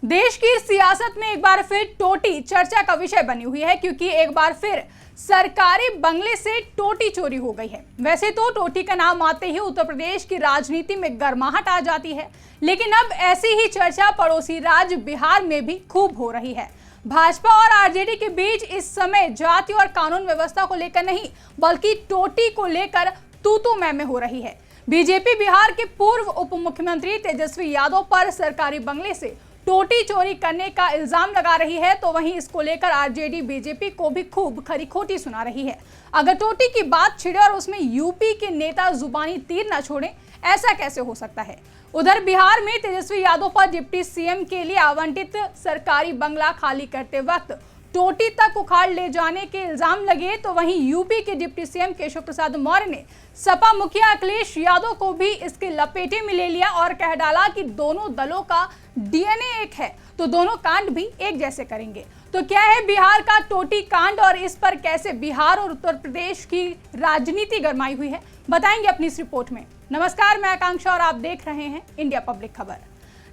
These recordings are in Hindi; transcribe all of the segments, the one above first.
देश की सियासत में एक बार फिर टोटी चर्चा का विषय बनी हुई है, क्योंकि एक बार फिर सरकारी बंगले से टोटी चोरी हो गई है। वैसे तो टोटी का नाम आते ही उत्तर प्रदेश की राजनीति में गर्माहट आ जाती है, लेकिन अब ऐसी ही चर्चा पड़ोसी राज्य बिहार में भी खूब हो रही है। भाजपा और आरजेडी के बीच इस समय जाति और कानून व्यवस्था को लेकर नहीं, बल्कि टोटी को लेकर तू मैं हो रही है। बीजेपी बिहार के पूर्व उप मुख्यमंत्री तेजस्वी यादव पर सरकारी बंगले से टोटी चोरी करने का इल्जाम लगा रही है, तो वहीं इसको लेकर आरजेडी बीजेपी को भी खूब खरी खोटी सुना रही है। अगर टोटी की बात छिड़े और उसमें यूपी के नेता जुबानी तीर न छोड़े, ऐसा कैसे हो सकता है। उधर बिहार में तेजस्वी यादव पर डिप्टी सीएम के लिए आवंटित सरकारी बंगला खाली करते वक्त टोटी तक उखाड़ ले जाने के इल्जाम लगे, तो वहीं यूपी के डिप्टी सीएम केशव प्रसाद मौर्य ने सपा मुखिया अखिलेश यादव को भी इसके लपेटे में ले लिया और कह डाला कि दोनों दलों का डीएनए एक है, तो दोनों कांड भी एक जैसे करेंगे। तो क्या है बिहार का टोटी कांड और इस पर कैसे बिहार और उत्तर प्रदेश की राजनीति गरमाई हुई है, बताएंगे अपनी इस रिपोर्ट में। नमस्कार, मैं आकांक्षा और आप देख रहे हैं इंडिया पब्लिक खबर।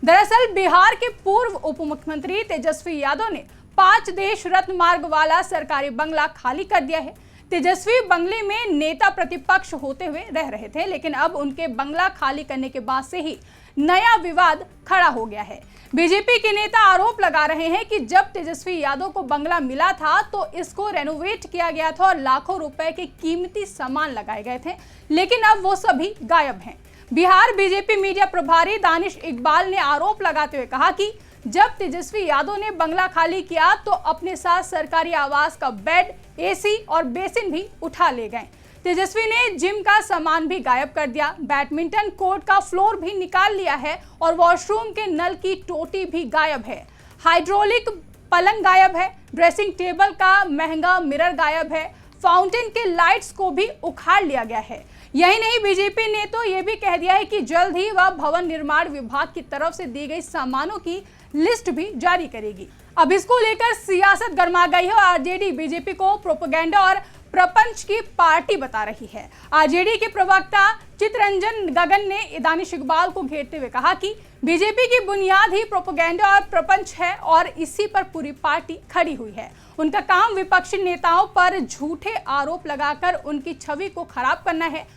दरअसल बिहार के पूर्व उप मुख्यमंत्री तेजस्वी यादव ने 5 देश रत्न मार्ग वाला सरकारी बंगला खाली कर दिया है। तेजस्वी बंगले में नेता प्रतिपक्ष होते हुए रह रहे थे, लेकिन अब उनके बंगला खाली करने के बाद से ही नया विवाद खड़ा हो गया है। बीजेपी के नेता आरोप लगा रहे हैं कि जब तेजस्वी यादव को बंगला मिला था तो इसको रेनोवेट किया गया था और लाखों रुपए के कीमती सामान लगाए गए थे, लेकिन अब वो सभी गायब हैं। बिहार बीजेपी मीडिया प्रभारी दानिश इकबाल ने आरोप लगाते हुए कहा कि जब तेजस्वी यादव ने बंगला खाली किया तो अपने साथ सरकारी आवास का बेड, एसी और बेसिन भी उठा ले गए। तेजस्वी ने जिम का सामान भी गायब कर दिया, बैडमिंटन कोर्ट का फ्लोर भी निकाल लिया है और वॉशरूम के नल की टोटी भी गायब है। हाइड्रोलिक पलंग गायब है, ड्रेसिंग टेबल का महंगा मिरर गायब है, फाउंटेन के लाइट्स को भी उखाड़ लिया गया है। यही नहीं, बीजेपी ने तो ये भी कह दिया है कि जल्द ही वह भवन निर्माण विभाग की तरफ से दी गई सामानों की लिस्ट भी जारी करेगी। अब इसको लेकर सियासत गर्मा गई है और आरजेडी बीजेपी को प्रोपेगेंडा और प्रपंच की पार्टी बता रही है। आरजेडी के प्रवक्ता चितरंजन गगन ने दानिश इकबाल को घेरते हुए कहा कि बीजेपी की बुनियाद ही प्रोपेगेंडा और प्रपंच है और इसी पर पूरी पार्टी खड़ी हुई है। उनका काम विपक्षी नेताओं पर झूठे आरोप लगाकर उनकी छवि को खराब करना है।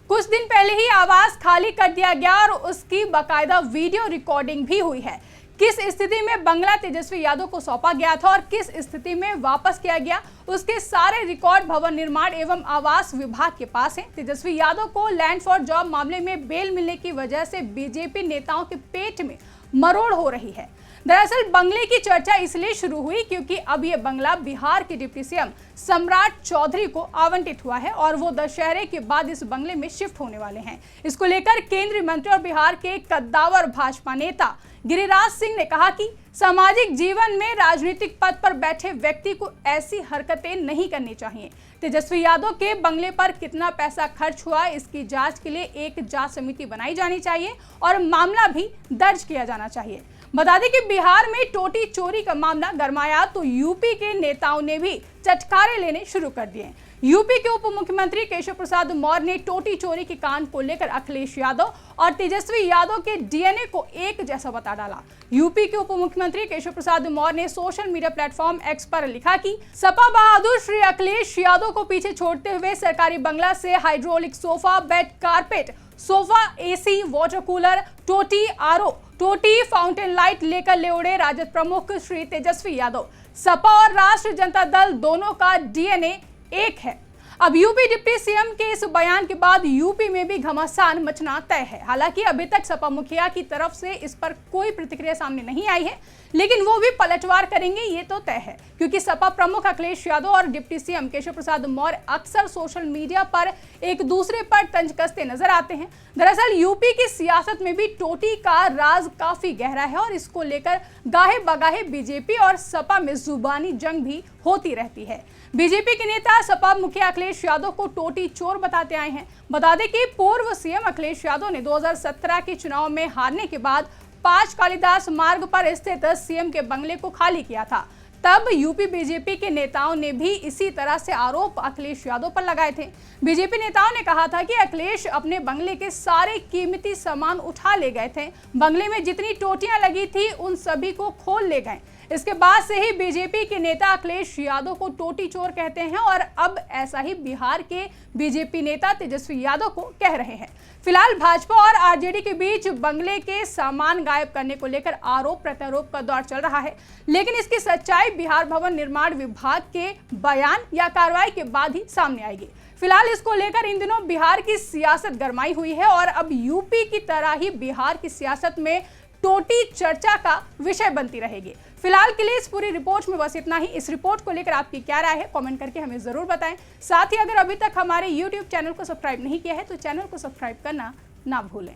कुछ दिन पहले ही आवास खाली कर दिया गया और उसकी बाकायदा वीडियो रिकॉर्डिंग भी हुई है। किस स्थिति में बंगला तेजस्वी यादव को सौंपा गया था और किस स्थिति में वापस किया गया, उसके सारे रिकॉर्ड भवन निर्माण एवं आवास विभाग के पास हैं। तेजस्वी यादव को लैंड फॉर जॉब मामले में बेल मिलने की वजह से बीजेपी नेताओं के पेट में मरोड़ हो रही है। दरअसल बंगले की चर्चा इसलिए शुरू हुई क्योंकि अब ये बंगला बिहार के डिप्टी सीएम सम्राट चौधरी को आवंटित हुआ है और वो दशहरे के बाद इस बंगले में शिफ्ट होने वाले हैं। इसको लेकर केंद्रीय मंत्री और बिहार के कद्दावर भाजपा नेता गिरिराज सिंह ने कहा कि सामाजिक जीवन में राजनीतिक पद पर बैठे व्यक्ति को ऐसी हरकतें नहीं करनी चाहिए। तेजस्वी यादव के बंगले पर कितना पैसा खर्च हुआ, इसकी जांच के लिए एक जांच समिति बनाई जानी चाहिए और मामला भी दर्ज किया जाना चाहिए। बता दें कि बिहार में टोटी चोरी का मामला गरमाया तो यूपी के नेताओं ने भी चटखारे लेने शुरू कर दिए। यूपी के उप मुख्यमंत्री केशव प्रसाद मौर्य ने टोटी चोरी के कांड को लेकर अखिलेश यादव और तेजस्वी यादव के डीएनए को एक जैसा बता डाला। यूपी के उप मुख्यमंत्री केशव प्रसाद मौर्य ने सोशल मीडिया प्लेटफॉर्म एक्स पर लिखा कि सपा बहादुर श्री अखिलेश यादव को पीछे छोड़ते हुए सरकारी बंगला से hydraulic sofa, bed, carpet, sofa, AC, water cooler, टोटी, आरओ, टोटी, फाउंटेन लाइट लेकर ले उड़े राजद प्रमुख श्री तेजस्वी यादव। सपा और राष्ट्रीय जनता दल दोनों का डीएनए एक है। अब यूपी डिप्टी सीएम के इस बयान के बाद यूपी में भी घमासान मचना तय है। हालांकि अभी तक सपा मुखिया की तरफ से इस पर कोई प्रतिक्रिया सामने नहीं आई है, लेकिन वो भी पलटवार करेंगे ये तो तय है, क्योंकि सपा प्रमुख अखिलेश यादव और डिप्टी सीएम केशव प्रसाद मौर्य अक्सर सोशल मीडिया पर एक दूसरे पर तंज कसते नजर आते हैं। दरअसल यूपी की सियासत में भी टोटी का राज काफी गहरा है और इसको लेकर गाहे बगाहे बीजेपी और सपा में जुबानी जंग भी होती रहती है। बीजेपी के नेता सपा मुखिया अखिलेश यादव को टोटी चोर बताते आए हैं। बता दें कि पूर्व सीएम अखिलेश यादव ने 2017 के चुनाव में हारने के बाद 5 कालिदास मार्ग पर स्थित सीएम के बंगले को खाली किया था। तब यूपी बीजेपी के नेताओं ने भी इसी तरह से आरोप अखिलेश यादव पर लगाए थे। बीजेपी नेताओं ने कहा था कि अखिलेश अपने बंगले के सारे कीमती सामान उठा ले गए थे, बंगले में जितनी टोटियां लगी थी उन सभी को खोल ले गए। इसके बाद से ही बीजेपी के नेता अखिलेश यादव को टोटी चोर कहते हैं और अब ऐसा ही बिहार के बीजेपी नेता तेजस्वी यादव को कह रहे हैं। फिलहाल भाजपा और आरजेडी के बीच बंगले के सामान गायब करने को लेकर आरोप प्रत्यारोप का दौर चल रहा है, लेकिन इसकी सच्चाई बिहार भवन निर्माण विभाग के बयान या कार्रवाई के बाद ही सामने आएगी। फिलहाल इसको लेकर इन दिनों बिहार की सियासत गरमाई हुई है और अब यूपी की तरह ही बिहार की सियासत में टोटी चर्चा का विषय बनती रहेगी। फिलहाल के लिए इस पूरी रिपोर्ट में बस इतना ही। इस रिपोर्ट को लेकर आपकी क्या राय है, कमेंट करके हमें जरूर बताएं। साथ ही अगर अभी तक हमारे YouTube चैनल को सब्सक्राइब नहीं किया है तो चैनल को सब्सक्राइब करना ना भूलें।